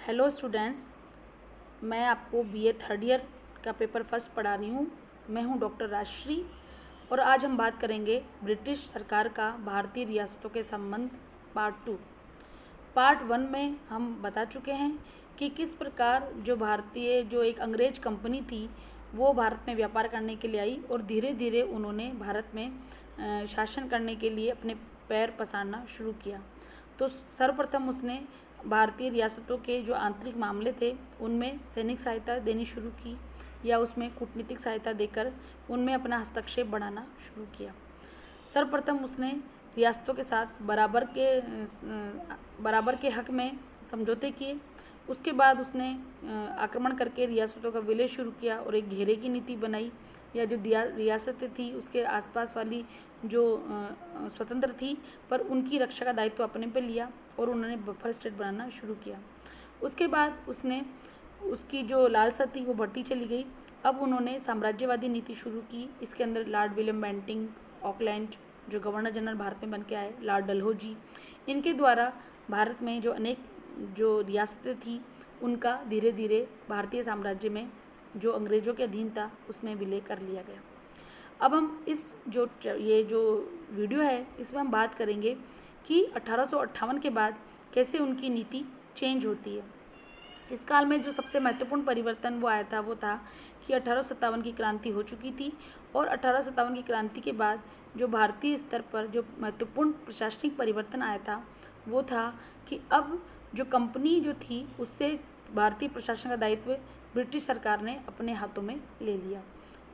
Hello students, मैं आपको BA third year का पेपर फर्स्ट पढ़ा रही हूँ। मैं हूँ डॉक्टर राजश्री और आज हम बात करेंगे ब्रिटिश सरकार का भारतीय रियासतों के संबंध पार्ट 2। पार्ट 1 में हम बता चुके हैं कि किस प्रकार जो एक अंग्रेज कंपनी थी वो भारत में व्यापार करने के लिए आई और धीरे धीरे उन्होंने भारत में शासन करने के लिए अपने पैर पसारना शुरू किया। तो सर्वप्रथम उसने भारतीय रियासतों के जो आंतरिक मामले थे उनमें सैनिक सहायता देनी शुरू की या उसमें कूटनीतिक सहायता देकर उनमें अपना हस्तक्षेप बढ़ाना शुरू किया। सर्वप्रथम उसने रियासतों के साथ बराबर के हक में समझौते किए। उसके बाद उसने आक्रमण करके रियासतों का विलय शुरू किया और एक घेरे की नीति बनाई, या जो रियासतें थी उसके आसपास वाली जो स्वतंत्र थी पर उनकी रक्षा का दायित्व अपने पर लिया और उन्होंने बफर स्टेट बनाना शुरू किया। उसके बाद उसकी जो लालसा थी वो बढ़ती चली गई। अब उन्होंने साम्राज्यवादी नीति शुरू की। इसके अंदर लॉर्ड विलियम बेंटिंग, ऑकलैंड जो गवर्नर जनरल भारत में बन के आए, लॉर्ड डलहौजी, इनके द्वारा भारत में जो अनेक जो रियासतें थी उनका धीरे धीरे भारतीय साम्राज्य में जो अंग्रेजों के अधीन था उसमें विलय कर लिया गया। अब हम ये जो वीडियो है इसमें हम बात करेंगे कि 1858 के बाद कैसे उनकी नीति चेंज होती है। इस काल में जो सबसे महत्वपूर्ण परिवर्तन वो था कि 1857 की क्रांति हो चुकी थी और 1857 की क्रांति के बाद जो भारतीय स्तर पर जो महत्वपूर्ण प्रशासनिक परिवर्तन आया था वो था कि अब जो कंपनी जो थी उससे भारतीय प्रशासन का दायित्व ब्रिटिश सरकार ने अपने हाथों में ले लिया।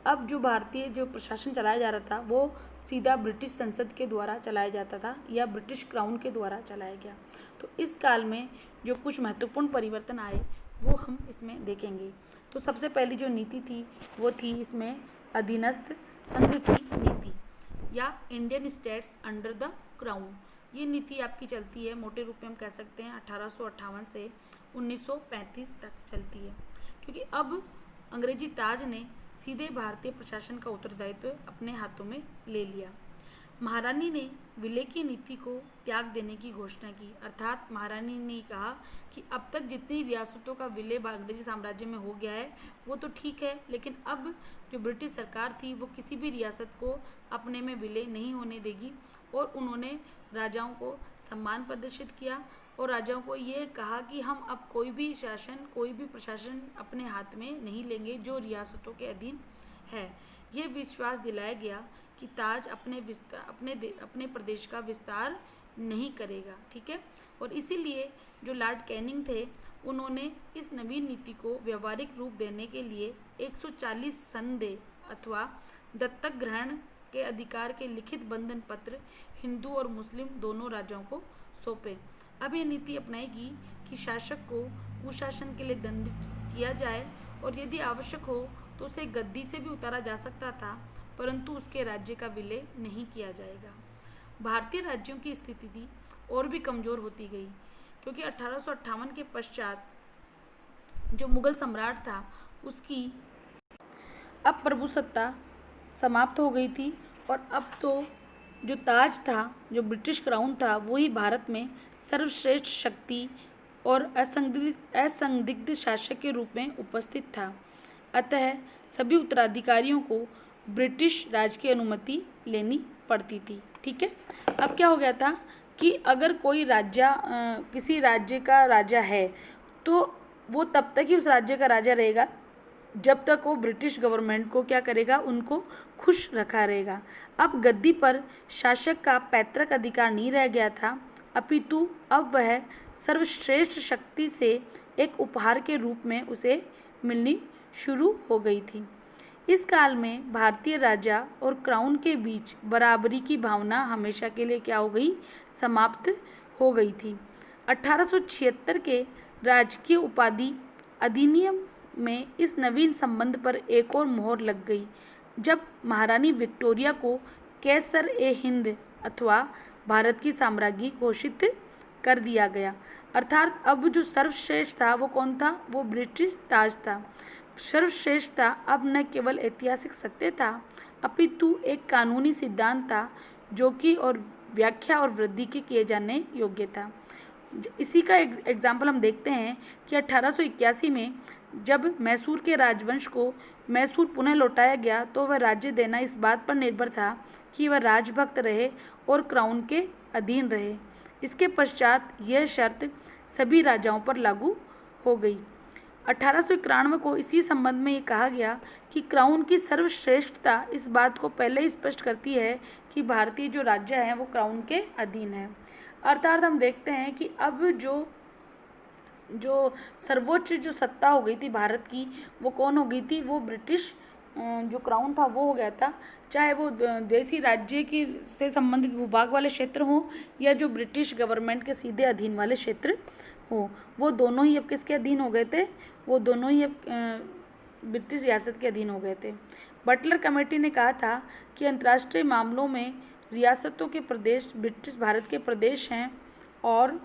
अब जो भारतीय जो प्रशासन चलाया जा रहा था वो सीधा ब्रिटिश संसद के द्वारा चलाया जाता था या ब्रिटिश क्राउन के द्वारा चलाया गया। तो इस काल में जो कुछ महत्वपूर्ण परिवर्तन आए वो हम इसमें देखेंगे। तो सबसे पहली जो नीति थी वो थी इसमें अधीनस्थ संघ की नीति या Indian states under the crown. ये नीति आपकी चलती है, मोटे रूप में हम कह सकते हैं 1858 से 1935 तक चलती है, क्योंकि अब अंग्रेजी ताज ने सीधे भारतीय प्रशासन का उत्तरदायित्व अपने हाथों में ले लिया। महारानी ने विलय की नीति को त्याग देने की घोषणा की, अर्थात महारानी ने कहा कि अब तक जितनी रियासतों का विलय अंग्रेजी साम्राज्य में हो गया है वो तो ठीक है, लेकिन अब जो ब्रिटिश सरकार थी वो किसी भी रियासत को अपने में विलय नहीं होने देगी। और उन्होंने राजाओं को सम्मान प्रदर्शित किया और राजाओं को ये कहा कि हम अब कोई भी प्रशासन अपने हाथ में नहीं लेंगे जो रियासतों के अधीन है। ये विश्वास दिलाया गया कि ताज अपने प्रदेश का विस्तार नहीं करेगा, ठीक है। और इसीलिए जो लॉर्ड कैनिंग थे उन्होंने इस नवीन नीति को व्यवहारिक रूप देने के लिए 140 संदेह अथवा दत्तक ग्रहण के अधिकार के लिखित बंधन पत्र हिंदू और मुस्लिम दोनों राजाओं को सौंपे। अब यह नीति अपनाएगी कि शासक को कुशासन के लिए दंडित किया जाए और यदि आवश्यक हो तो उसे गद्दी से भी उतारा जा सकता था, परंतु उसके राज्य का विलय नहीं किया जाएगा। भारतीय राज्यों की स्थिति थी और भी कमजोर होती गई, क्योंकि 1858 के पश्चात जो मुगल सम्राट था उसकी अब प्रभुसत्ता समाप्त हो गई थी और अब तो जो ताज था, जो ब्रिटिश क्राउन था, वो ही भारत में सर्वश्रेष्ठ शक्ति और असंदिग्ध शासक के रूप में उपस्थित था। अतः सभी उत्तराधिकारियों को ब्रिटिश राज की अनुमति लेनी पड़ती थी, ठीक है। अब क्या हो गया था कि अगर कोई किसी राज्य का राजा है तो वो तब तक ही उस राज्य का राजा रहेगा जब तक वो ब्रिटिश गवर्नमेंट को क्या करेगा, उनको खुश रखा रहेगा। अब गद्दी पर शासक का पैतृक अधिकार नहीं रह गया था, अपितु अब वह सर्वश्रेष्ठ शक्ति से एक उपहार के रूप में उसे मिलनी शुरू हो गई थी। इस काल में भारतीय राजा और क्राउन के बीच बराबरी की भावना हमेशा के लिए क्या हो गई, समाप्त हो गई थी। 1876 के राजकीय उपाधि अधिनियम में इस नवीन संबंध पर एक और मोहर लग गई जब महारानी विक्टोरिया को कैसर ए हिंद अथवा भारत की साम्राज्ञी घोषित कर दिया गया। अर्थात अब जो सर्वश्रेष्ठ था वो कौन था, वो ब्रिटिश ताज था। सर्वश्रेष्ठता अब न केवल ऐतिहासिक सत्य था अपितु एक कानूनी सिद्धांत था जो कि और व्याख्या और वृद्धि के किए जाने योग्य था। इसी का एग्जाम्पल हम देखते हैं कि 1881 में जब मैसूर के राजवंश को मैसूर पुनः लौटाया गया तो वह राज्य देना इस बात पर निर्भर था कि वह राजभक्त रहे और क्राउन के अधीन रहे। इसके पश्चात यह शर्त सभी राजाओं पर लागू हो गई। 1891 को इसी संबंध में ये कहा गया कि क्राउन की सर्वश्रेष्ठता इस बात को पहले ही स्पष्ट करती है कि भारतीय जो राज्य है वो क्राउन के अधीन है। अर्थात हम देखते हैं कि अब जो सर्वोच्च जो सत्ता हो गई थी भारत की, वो कौन हो गई थी? वो ब्रिटिश जो क्राउन था वो हो गया था। चाहे वो देसी राज्य के से संबंधित भूभाग वाले क्षेत्र हों या जो ब्रिटिश गवर्नमेंट के सीधे अधीन वाले क्षेत्र हो, वो दोनों ही अब किसके अधीन हो गए थे? वो दोनों ही अब ब्रिटिश रियासत के अधीन हो गए थे। बटलर कमेटी ने कहा था कि अंतर्राष्ट्रीय मामलों में रियासतों के प्रदेश ब्रिटिश भारत के प्रदेश हैं और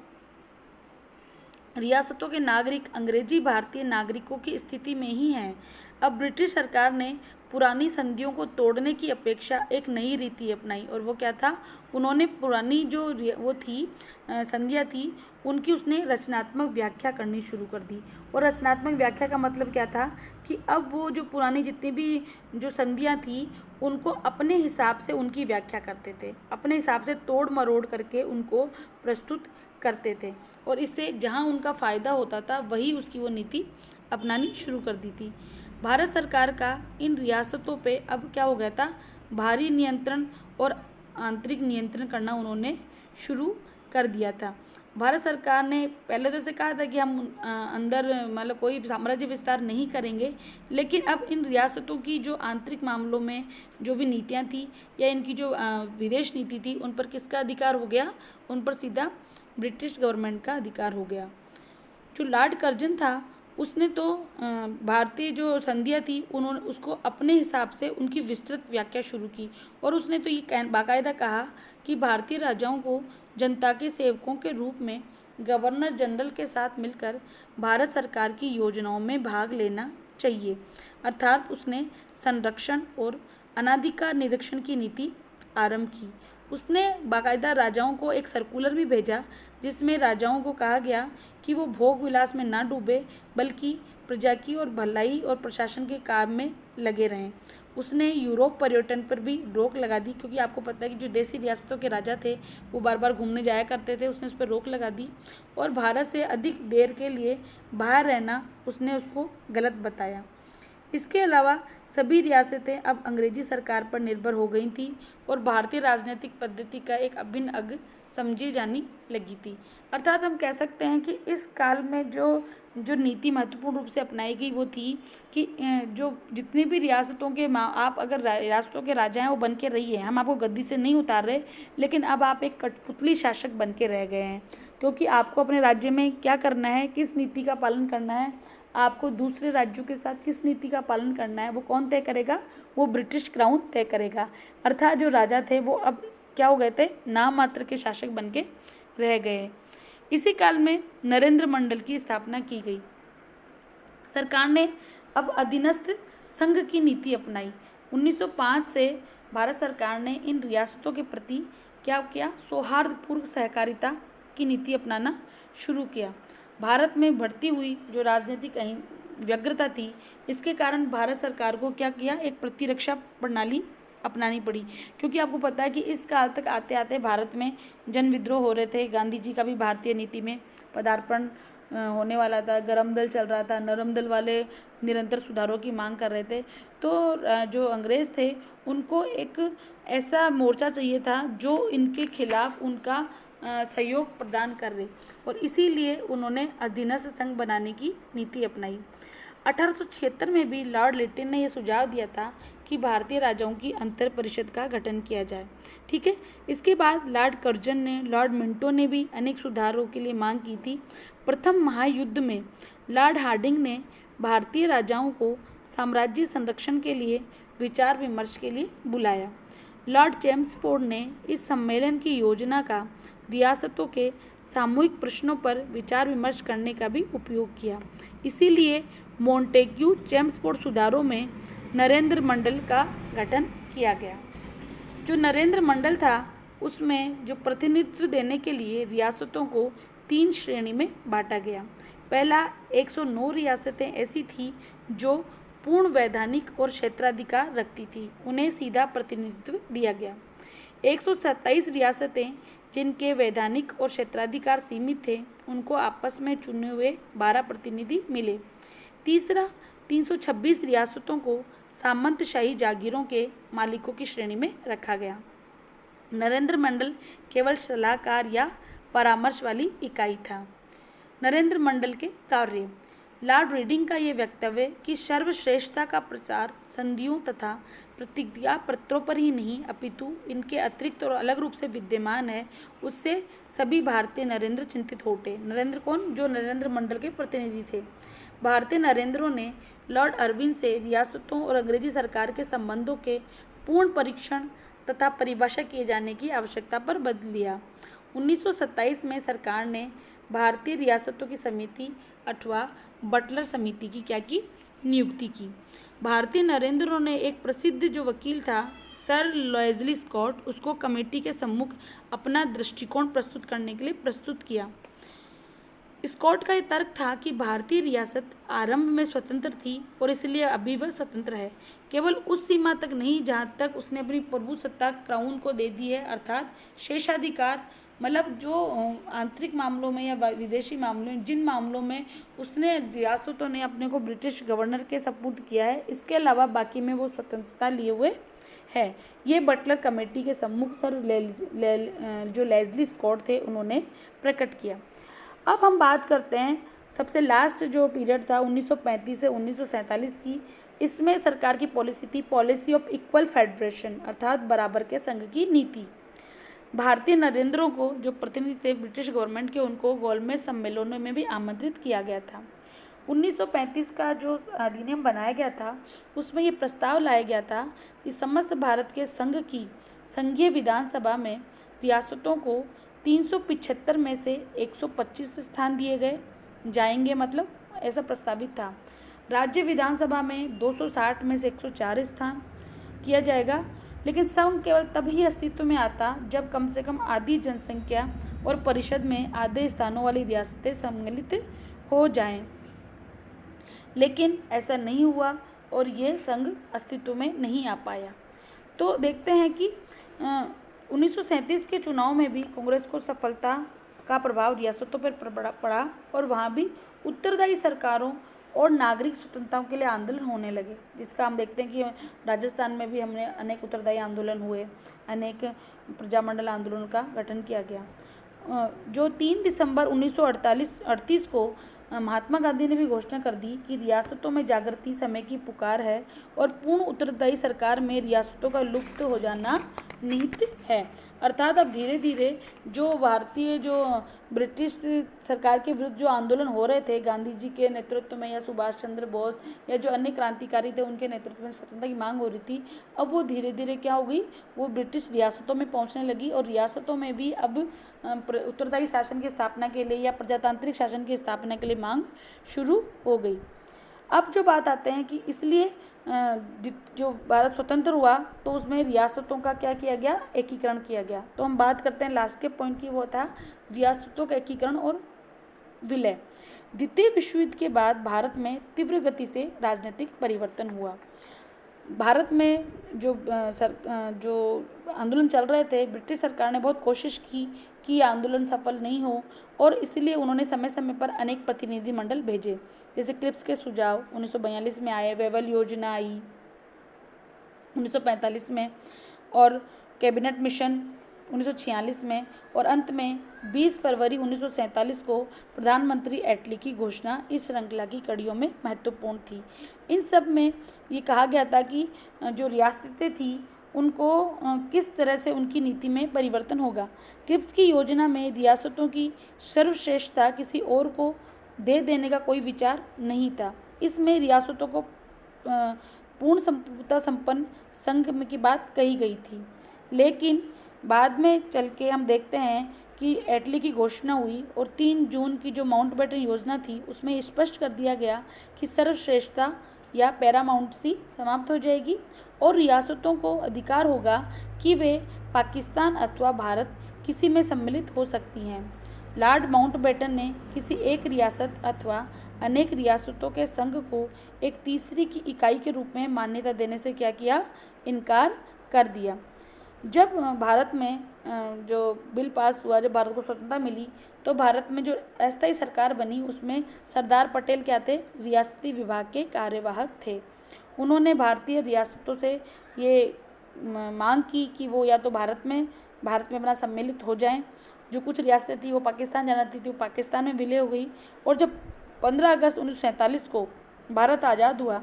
रियासतों के नागरिक अंग्रेजी भारतीय नागरिकों की स्थिति में ही हैं। अब ब्रिटिश सरकार ने पुरानी संधियों को तोड़ने की अपेक्षा एक नई रीति अपनाई और वो क्या था? उन्होंने पुरानी जो वो थी संधियाँ थी उनकी उसने रचनात्मक व्याख्या करनी शुरू कर दी। और रचनात्मक व्याख्या का मतलब क्या था कि अब वो जो पुरानी जितनी भी जो संधियाँ थी उनको अपने हिसाब से उनकी व्याख्या करते थे, अपने हिसाब से तोड़ मरोड़ करके उनको प्रस्तुत करते थे और इससे जहाँ उनका फ़ायदा होता था वही उसकी वो नीति अपनानी शुरू कर दी थी। भारत सरकार का इन रियासतों पे अब क्या हो गया था? बाहरी नियंत्रण और आंतरिक नियंत्रण करना उन्होंने शुरू कर दिया था। भारत सरकार ने पहले तो ऐसे कहा था कि हम अंदर मतलब कोई साम्राज्य विस्तार नहीं करेंगे, लेकिन अब इन रियासतों की जो आंतरिक मामलों में जो भी नीतियाँ थी या इनकी जो विदेश नीति थी उन पर किसका अधिकार हो गया? उन पर सीधा ब्रिटिश गवर्नमेंट का अधिकार हो गया। जो लॉर्ड कर्जन था उसने तो भारतीय जो संधियाँ थी उन्होंने उसको अपने हिसाब से उनकी विस्तृत व्याख्या शुरू की और उसने तो ये बाकायदा कहा कि भारतीय राजाओं को जनता के सेवकों के रूप में गवर्नर जनरल के साथ मिलकर भारत सरकार की योजनाओं में भाग लेना चाहिए। अर्थात उसने संरक्षण और अनाधिकार निरीक्षण की नीति आरंभ की। उसने बाकायदा राजाओं को एक सर्कुलर भी भेजा जिसमें राजाओं को कहा गया कि वो भोग विलास में ना डूबे बल्कि प्रजा की और भलाई और प्रशासन के काम में लगे रहें। उसने यूरोप पर्यटन पर भी रोक लगा दी क्योंकि आपको पता है कि जो देसी रियासतों के राजा थे वो बार बार घूमने जाया करते थे, उसने उस पर रोक लगा दी और भारत से अधिक देर के लिए बाहर रहना उसने उसको गलत बताया। इसके अलावा सभी रियासतें अब अंग्रेजी सरकार पर निर्भर हो गई थीं और भारतीय राजनीतिक पद्धति का एक अभिन्न अंग समझी जानी लगी थी। अर्थात हम कह सकते हैं कि इस काल में जो नीति महत्वपूर्ण रूप से अपनाई गई वो थी कि जो जितनी भी रियासतों के आप अगर रियासतों के राजा हैं वो बन के रहिए, हम आपको गद्दी से नहीं उतार रहे, लेकिन अब आप एक कठपुतली शासक बन के रह गए हैं क्योंकि आपको अपने राज्य में क्या करना है, किस नीति का पालन करना है, आपको दूसरे राज्यों के साथ किस नीति का पालन करना है वो कौन तय करेगा? वो ब्रिटिश क्राउन तय करेगा। अर्थात जो राजा थे वो अब क्या हो गए थे? नाम मात्र के शासक बन के रह गए। इसी काल में नरेंद्र मंडल की स्थापना की गई। सरकार ने अब अधीनस्थ संघ की नीति अपनाई। 1905 से भारत सरकार ने इन रियासतों के प्रति क्या किया? सौहार्दपूर्ण सहकारिता की नीति अपनाना शुरू किया। भारत में बढ़ती हुई जो राजनीतिक व्यग्रता थी इसके कारण भारत सरकार को क्या किया? एक प्रतिरक्षा प्रणाली अपनानी पड़ी क्योंकि आपको पता है कि इस काल तक आते आते भारत में जन विद्रोह हो रहे थे। गांधी जी का भी भारतीय नीति में पदार्पण होने वाला था, गरम दल चल रहा था, नरम दल वाले निरंतर सुधारों की मांग कर रहे थे। तो जो अंग्रेज़ थे उनको एक ऐसा मोर्चा चाहिए था जो इनके खिलाफ उनका सहयोग प्रदान कर रहे और इसीलिए उन्होंने अधीनस्थ संघ बनाने की नीति अपनाई। 1876 में भी लॉर्ड लिटिल ने यह सुझाव दिया था कि भारतीय राजाओं की अंतर परिषद का गठन किया जाए। ठीक है, इसके बाद लॉर्ड कर्जन ने, लॉर्ड मिंटो ने भी अनेक सुधारों के लिए मांग की थी। प्रथम महायुद्ध में लॉर्ड हार्डिंग ने भारतीय राजाओं को साम्राज्य संरक्षण के लिए विचार विमर्श के लिए बुलाया। लॉर्ड चेम्सफोर्ड ने इस सम्मेलन की योजना का रियासतों के सामूहिक प्रश्नों पर विचार विमर्श करने का भी उपयोग किया। इसीलिए मोंटेग्यू चेम्सफोर्ड सुधारों में नरेंद्र मंडल का गठन किया गया। जो नरेंद्र मंडल था उसमें जो प्रतिनिधित्व देने के लिए रियासतों को 3 श्रेणी में बांटा गया। पहला 109 रियासतें ऐसी थी जो पूर्ण वैधानिक और क्षेत्राधिकार रखती थी, उन्हें सीधा प्रतिनिधित्व दिया गया। 127 रियासतें जिनके वैधानिक और क्षेत्राधिकार सीमित थे, उनको आपस में चुने हुए 12 प्रतिनिधि मिले। तीसरा 326 रियासतों को सामंतशाही जागीरों के मालिकों की श्रेणी में रखा गया। नरेंद्र मंडल केवल सलाहकार या परामर्श वाली इकाई था। नरेंद्र मंडल के कार्य। लॉर्ड रीडिंग का ये वक्तव्य कि सर्वश्रेष्ठता का प्रसार संधियों तथा प्रतिज्ञा पत्रों पर ही नहीं अपितु इनके अतिरिक्त और अलग रूप से विद्यमान है, उससे सभी भारतीय नरेंद्र चिंतित हो उठे। नरेंद्र कौन? जो नरेंद्र मंडल के प्रतिनिधि थे। भारतीय नरेंद्रों ने लॉर्ड अर्विन से रियासतों और अंग्रेजी सरकार के संबंधों के पूर्ण परीक्षण तथा परिभाषा किए जाने की आवश्यकता पर बल दिया। 1927 में सरकार ने भारतीय रियासतों की समिति अथवा बटलर समिति की क्या की? नियुक्ति की। भारतीय नरेंद्रों ने एक प्रसिद्ध जो वकील था सर लेस्ली स्कॉट, उसको कमेटी के सम्मुख अपना दृष्टिकोण प्रस्तुत करने के लिए प्रस्तुत किया। स्कॉट का यह तर्क था कि भारतीय रियासत आरंभ में स्वतंत्र थी और इसलिए अभी वह स्वतंत्र है, केवल उस सीमा तक नहीं जहाँ तक उसने अपनी प्रभुसत्ता क्राउन को दे दी है, अर्थात शेषाधिकार, मतलब जो आंतरिक मामलों में या विदेशी मामलों में, जिन मामलों में उसने रियासतों ने अपने को ब्रिटिश गवर्नर के सपुर्द किया है, इसके अलावा बाकी में वो स्वतंत्रता लिए हुए है। ये बटलर कमेटी के सम्मुख सर जो लेस्ली स्कॉट थे उन्होंने प्रकट किया। अब हम बात करते हैं सबसे लास्ट जो पीरियड था 1935 से 1947 की। इसमें सरकार की पॉलिसी थी पॉलिसी ऑफ इक्वल फेडरेशन, अर्थात बराबर के संघ की नीति। भारतीय नरेंद्रों को जो प्रतिनिधि थे ब्रिटिश गवर्नमेंट के, उनको गोलमेज सम्मेलनों में भी आमंत्रित किया गया था। 1935 का जो अधिनियम बनाया गया था उसमें ये प्रस्ताव लाया गया था कि समस्त भारत के संघ की संघीय विधानसभा में रियासतों को 375 में से 125 स्थान दिए गए जाएंगे, मतलब ऐसा प्रस्तावित था। राज्य विधानसभा में 260 में से 104 स्थान किया जाएगा, लेकिन संघ केवल तभी अस्तित्व में आता जब कम से कम आधी जनसंख्या और परिषद में आधे स्थानों वाली रियासतें सम्मिलित हो जाएं। लेकिन ऐसा नहीं हुआ और ये संघ अस्तित्व में नहीं आ पाया। तो देखते हैं कि 1937 के चुनाव में भी कांग्रेस को सफलता का प्रभाव रियासतों पर पड़ा और वहाँ भी उत्तरदायी सरकारों और नागरिक स्वतंत्रताओं के लिए आंदोलन होने लगे, जिसका हम देखते हैं कि राजस्थान में भी हमने अनेक उत्तरदायी आंदोलन हुए, अनेक प्रजामंडल आंदोलन का गठन किया गया। जो 3 दिसंबर 1938 को महात्मा गांधी ने भी घोषणा कर दी कि रियासतों में जागृति समय की पुकार है और पूर्ण उत्तरदायी सरकार में रियासतों का लुप्त हो जाना निहित है। अर्थात अब धीरे धीरे जो भारतीय जो ब्रिटिश सरकार के विरुद्ध जो आंदोलन हो रहे थे गांधी जी के नेतृत्व में या सुभाष चंद्र बोस या जो अन्य क्रांतिकारी थे उनके नेतृत्व में स्वतंत्रता की मांग हो रही थी, अब वो धीरे धीरे क्या हो गई, वो ब्रिटिश रियासतों में पहुंचने लगी और रियासतों में भी अब उत्तरदायी शासन की स्थापना के लिए या प्रजातांत्रिक शासन की स्थापना के लिए मांग शुरू हो गई। अब जो बात आते हैं कि इसलिए जो भारत स्वतंत्र हुआ तो उसमें रियासतों का क्या किया गया, एकीकरण किया गया। तो हम बात करते हैं लास्ट के पॉइंट की, वो था रियासतों का एकीकरण और विलय। द्वितीय विश्व युद्ध के बाद भारत में तीव्र गति से राजनीतिक परिवर्तन हुआ। भारत में जो आंदोलन चल रहे थे, ब्रिटिश सरकार ने बहुत कोशिश की कि आंदोलन सफल नहीं हो और इसलिए उन्होंने समय समय पर अनेक प्रतिनिधिमंडल भेजे, जैसे क्रिप्स के सुझाव 1942 में आए, वेवल योजना आई 1945 में और कैबिनेट मिशन 1946 में और अंत में 20 फरवरी 1947 को प्रधानमंत्री एटली की घोषणा इस श्रृंखला की कड़ियों में महत्वपूर्ण थी। इन सब में ये कहा गया था कि जो रियासतें थी उनको किस तरह से उनकी नीति में परिवर्तन होगा। क्रिप्स की योजना में रियासतों की सर्वश्रेष्ठता किसी और को दे देने का कोई विचार नहीं था। इसमें रियासतों को पूर्ण संप्रभुता संपन्न संघ की बात कही गई थी, लेकिन बाद में चल के हम देखते हैं कि एटली की घोषणा हुई और 3 जून की जो माउंटबेटन योजना थी उसमें स्पष्ट कर दिया गया कि सर्वश्रेष्ठता या पैरामाउंटेसी समाप्त हो जाएगी और रियासतों को अधिकार होगा कि वे पाकिस्तान अथवा भारत किसी में सम्मिलित हो सकती हैं। लॉर्ड माउंटबेटन ने किसी एक रियासत अथवा अनेक रियासतों के संघ को एक तीसरी की इकाई के रूप में मान्यता देने से क्या किया, इनकार कर दिया। जब भारत में जो बिल पास हुआ, जब भारत को स्वतंत्रता मिली, तो भारत में जो अस्थायी सरकार बनी उसमें सरदार पटेल क्या थे, रियासती विभाग के कार्यवाहक थे। उन्होंने भारतीय रियासतों से ये मांग की कि वो या तो भारत में अपना सम्मिलित हो जाएं। जो कुछ रियासतें थी वो पाकिस्तान जाना चाहती थी, वो पाकिस्तान में विलय हो गई। और जब 15 अगस्त 1947 को भारत आज़ाद हुआ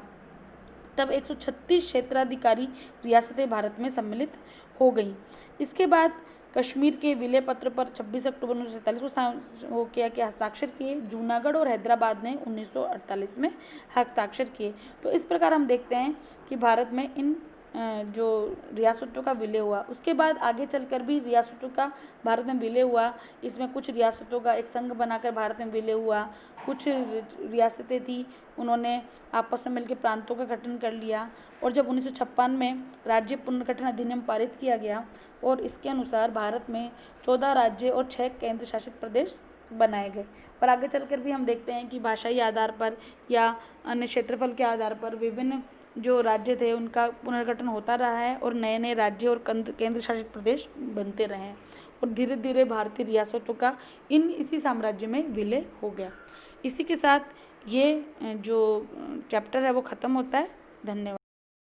तब 136 क्षेत्राधिकारी रियासतें भारत में सम्मिलित हो गई। इसके बाद कश्मीर के विलय पत्र पर 26 अक्टूबर 1947 को क्या हस्ताक्षर किए। जूनागढ़ और हैदराबाद ने 1948 में हस्ताक्षर किए। तो इस प्रकार हम देखते हैं कि भारत में इन जो रियासतों का विलय हुआ, उसके बाद आगे चलकर भी रियासतों का भारत में विलय हुआ। इसमें कुछ रियासतों का एक संघ बनाकर भारत में विलय हुआ। कुछ रियासतें थी उन्होंने आपस में मिलकर प्रांतों का गठन कर लिया। और जब 1956 में राज्य पुनर्गठन अधिनियम पारित किया गया और इसके अनुसार भारत में 14 राज्य और 6 केंद्र शासित प्रदेश बनाए गए। और आगे चलकर भी हम देखते हैं कि भाषाई आधार पर या अन्य क्षेत्रफल के आधार पर विभिन्न जो राज्य थे उनका पुनर्गठन होता रहा है और नए नए राज्य और केंद्र शासित प्रदेश बनते रहे हैं। और धीरे धीरे भारतीय रियासतों का इसी साम्राज्य में विलय हो गया। इसी के साथ ये जो चैप्टर है वो ख़त्म होता है। धन्यवाद।